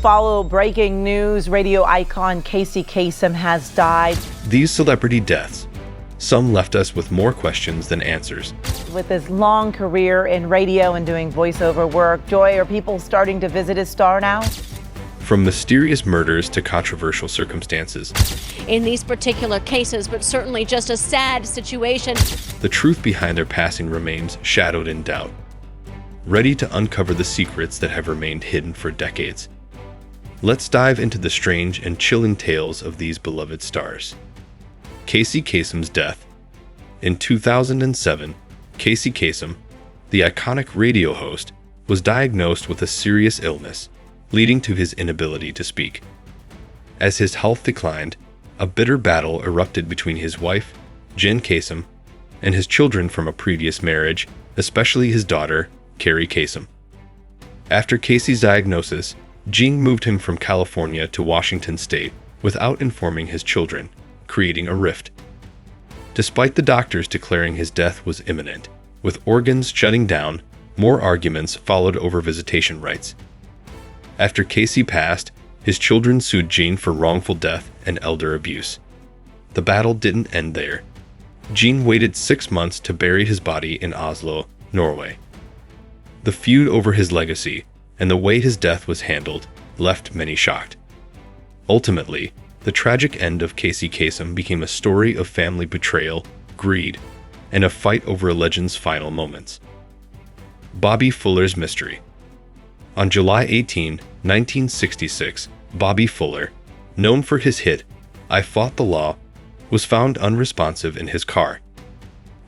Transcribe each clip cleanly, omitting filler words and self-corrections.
Follow breaking news. Radio icon Casey Kasem has died. These celebrity deaths, some left us with more questions than answers. With his long career in radio and doing voiceover work, Joy, are people starting to visit his star now? From mysterious murders to controversial circumstances. In these particular cases, but certainly just a sad situation. The truth behind their passing remains shadowed in doubt. Ready to uncover the secrets that have remained hidden for decades. Let's dive into the strange and chilling tales of these beloved stars. Casey Kasem's death. In 2007, Casey Kasem, the iconic radio host, was diagnosed with a serious illness, leading to his inability to speak. As his health declined, a bitter battle erupted between his wife, Jen Kasem, and his children from a previous marriage, especially his daughter, Carrie Kasem. After Casey's diagnosis, Jen moved him from California to Washington State without informing his children, creating a rift. Despite the doctors declaring his death was imminent, with organs shutting down, more arguments followed over visitation rights. After Casey passed, his children sued Jen for wrongful death and elder abuse. The battle didn't end there. Jen waited 6 months to bury his body in Oslo, Norway. The feud over his legacy and the way his death was handled left many shocked. Ultimately, the tragic end of Casey Kasem became a story of family betrayal, greed, and a fight over a legend's final moments. Bobby Fuller's mystery. On July 18, 1966, Bobby Fuller, known for his hit, "I Fought the Law," was found unresponsive in his car.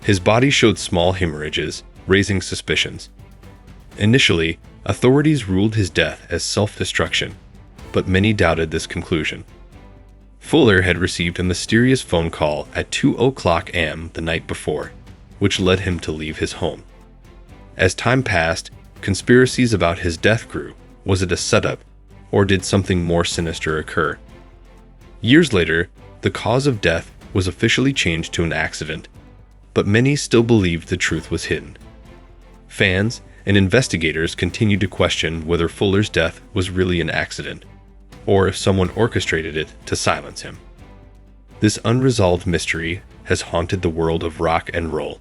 His body showed small hemorrhages, raising suspicions. Initially, authorities ruled his death as self-destruction, but many doubted this conclusion. Fuller had received a mysterious phone call at 2:00 a.m. the night before, which led him to leave his home. As time passed, conspiracies about his death grew. Was it a setup, or did something more sinister occur? Years later, the cause of death was officially changed to an accident, but many still believed the truth was hidden. Fans and investigators continued to question whether Fuller's death was really an accident, or if someone orchestrated it to silence him. This unresolved mystery has haunted the world of rock and roll.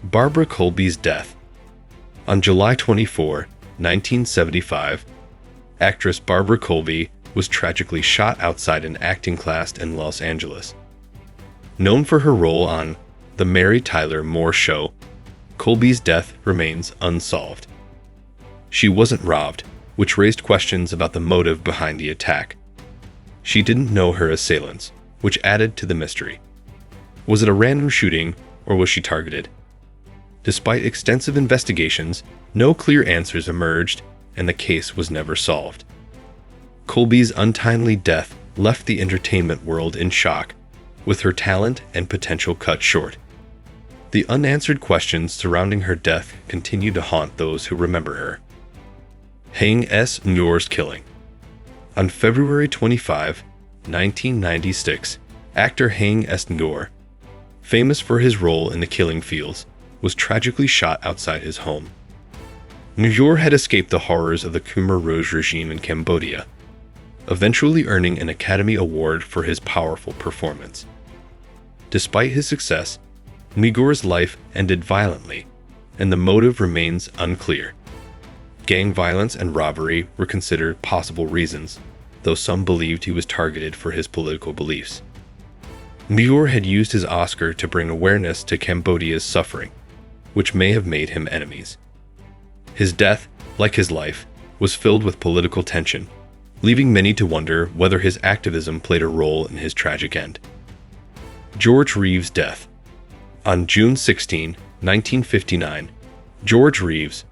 Barbara Colby's death. On July 24, 1975, actress Barbara Colby was tragically shot outside an acting class in Los Angeles. Known for her role on The Mary Tyler Moore Show, Colby's death remains unsolved. She wasn't robbed, which raised questions about the motive behind the attack. She didn't know her assailants, which added to the mystery. Was it a random shooting, or was she targeted? Despite extensive investigations, no clear answers emerged, and the case was never solved. Colby's untimely death left the entertainment world in shock, with her talent and potential cut short. The unanswered questions surrounding her death continue to haunt those who remember her. Hang S. Nguyen's killing. On February 25, 1996, actor Hang S. Nguyen, famous for his role in The Killing Fields, was tragically shot outside his home. Nguyen had escaped the horrors of the Khmer Rouge regime in Cambodia, eventually earning an Academy Award for his powerful performance. Despite his success, Nguyen's life ended violently, and the motive remains unclear. Gang violence and robbery were considered possible reasons, though some believed he was targeted for his political beliefs. Nguyen had used his Oscar to bring awareness to Cambodia's suffering, which may have made him enemies. His death, like his life, was filled with political tension, leaving many to wonder whether his activism played a role in his tragic end. George Reeves' death. On June 16, 1959, George Reeves,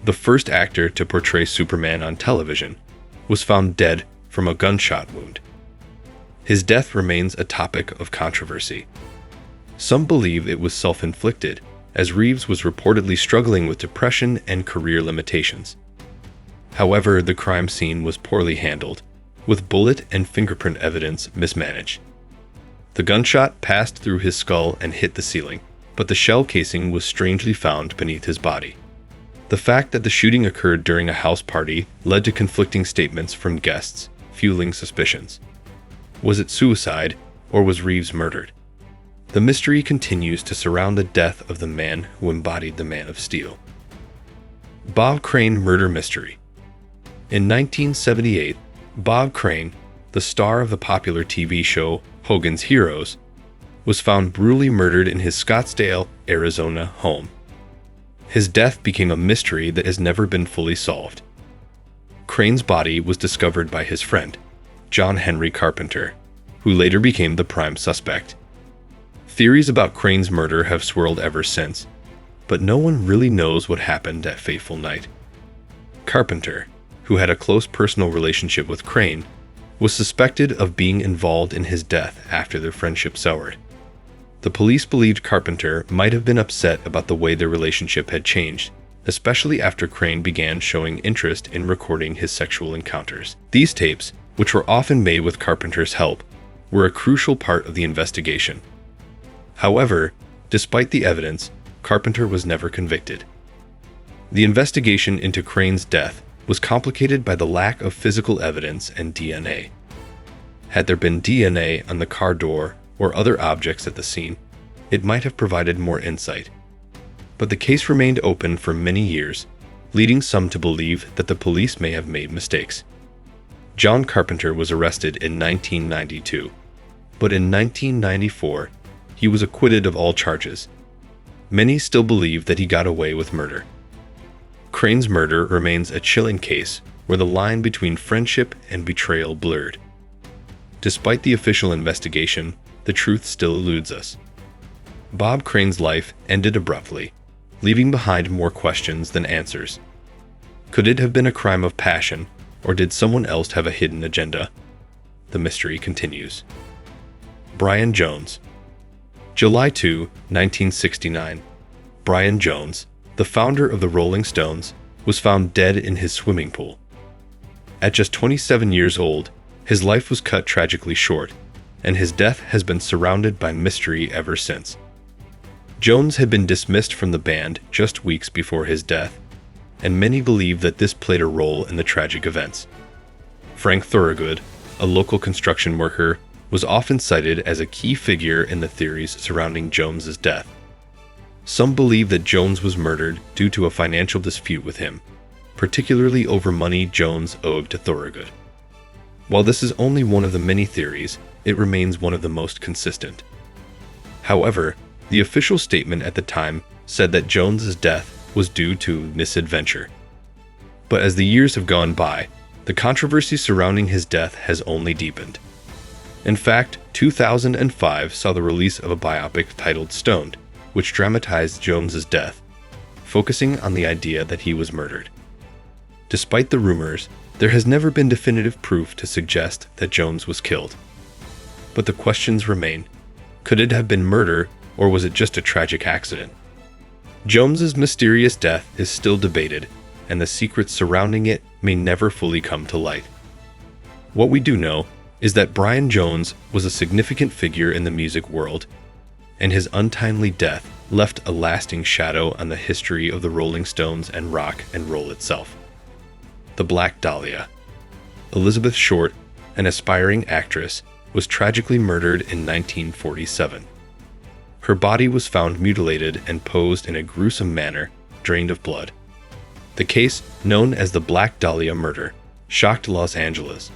the first actor to portray Superman on television, was found dead from a gunshot wound. His death remains a topic of controversy. Some believe it was self-inflicted, as Reeves was reportedly struggling with depression and career limitations. However, the crime scene was poorly handled, with bullet and fingerprint evidence mismanaged. The gunshot passed through his skull and hit the ceiling, but the shell casing was strangely found beneath his body. The fact that the shooting occurred during a house party led to conflicting statements from guests, fueling suspicions. Was it suicide, or was Reeves murdered? The mystery continues to surround the death of the man who embodied the Man of Steel. Bob Crane murder mystery. In 1978, Bob Crane, the star of the popular TV show Hogan's Heroes, was found brutally murdered in his Scottsdale, Arizona home. His death became a mystery that has never been fully solved. Crane's body was discovered by his friend, John Henry Carpenter, who later became the prime suspect. Theories about Crane's murder have swirled ever since, but no one really knows what happened that fateful night. Carpenter, who had a close personal relationship with Crane, was suspected of being involved in his death after their friendship soured. The police believed Carpenter might have been upset about the way their relationship had changed, especially after Crane began showing interest in recording his sexual encounters. These tapes, which were often made with Carpenter's help, were a crucial part of the investigation. However, despite the evidence, Carpenter was never convicted. The investigation into Crane's death was complicated by the lack of physical evidence and DNA. Had there been DNA on the car door or other objects at the scene, it might have provided more insight. But the case remained open for many years, leading some to believe that the police may have made mistakes. John Carpenter was arrested in 1992, but in 1994, he was acquitted of all charges. Many still believe that he got away with murder. Crane's murder remains a chilling case where the line between friendship and betrayal blurred. Despite the official investigation, the truth still eludes us. Bob Crane's life ended abruptly, leaving behind more questions than answers. Could it have been a crime of passion, or did someone else have a hidden agenda? The mystery continues. Brian Jones. July 2, 1969. Brian Jones, the founder of the Rolling Stones, was found dead in his swimming pool. At just 27 years old, his life was cut tragically short, and his death has been surrounded by mystery ever since. Jones had been dismissed from the band just weeks before his death, and many believe that this played a role in the tragic events. Frank Thorogood, a local construction worker, was often cited as a key figure in the theories surrounding Jones's death. Some believe that Jones was murdered due to a financial dispute with him, particularly over money Jones owed to Thorogood. While this is only one of the many theories, it remains one of the most consistent. However, the official statement at the time said that Jones's death was due to misadventure. But as the years have gone by, the controversy surrounding his death has only deepened. In fact, 2005 saw the release of a biopic titled Stoned, which dramatized Jones's death, focusing on the idea that he was murdered. Despite the rumors, there has never been definitive proof to suggest that Jones was killed. But the questions remain. Could it have been murder, or was it just a tragic accident? Jones's mysterious death is still debated, and the secrets surrounding it may never fully come to light. What we do know is that Brian Jones was a significant figure in the music world, and his untimely death left a lasting shadow on the history of the Rolling Stones and rock and roll itself. The Black Dahlia. Elizabeth Short, an aspiring actress, was tragically murdered in 1947. Her body was found mutilated and posed in a gruesome manner, drained of blood. The case, known as the Black Dahlia murder, shocked Los Angeles.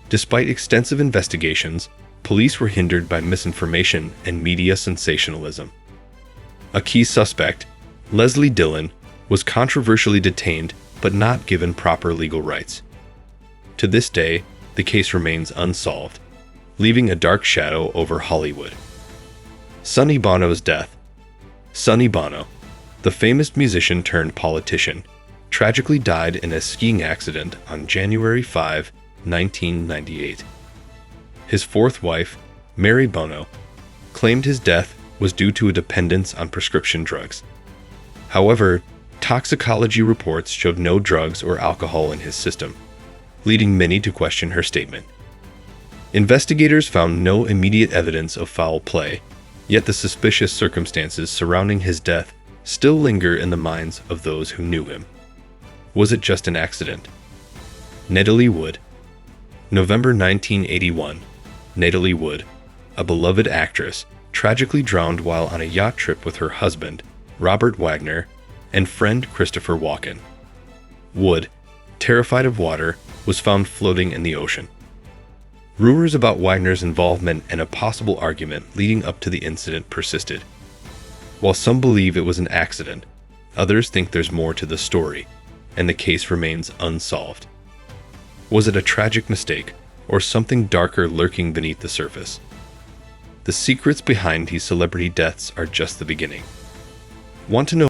Despite extensive investigations, police were hindered by misinformation and media sensationalism. A key suspect, Leslie Dillon, was controversially detained but not given proper legal rights. To this day, the case remains unsolved, leaving a dark shadow over Hollywood. Sonny Bono's death. Sonny Bono, the famous musician turned politician, tragically died in a skiing accident on January 5, 1998. His fourth wife, Mary Bono, claimed his death was due to a dependence on prescription drugs. However, toxicology reports showed no drugs or alcohol in his system, leading many to question her statement. Investigators found no immediate evidence of foul play, yet the suspicious circumstances surrounding his death still linger in the minds of those who knew him. Was it just an accident? Natalie Wood. November 1981. Natalie Wood, a beloved actress, tragically drowned while on a yacht trip with her husband, Robert Wagner, and friend Christopher Walken. Wood, terrified of water, was found floating in the ocean. Rumors about Wagner's involvement and a possible argument leading up to the incident persisted. While some believe it was an accident, others think there's more to the story, and the case remains unsolved. Was it a tragic mistake, or something darker lurking beneath the surface? The secrets behind these celebrity deaths are just the beginning. Want to know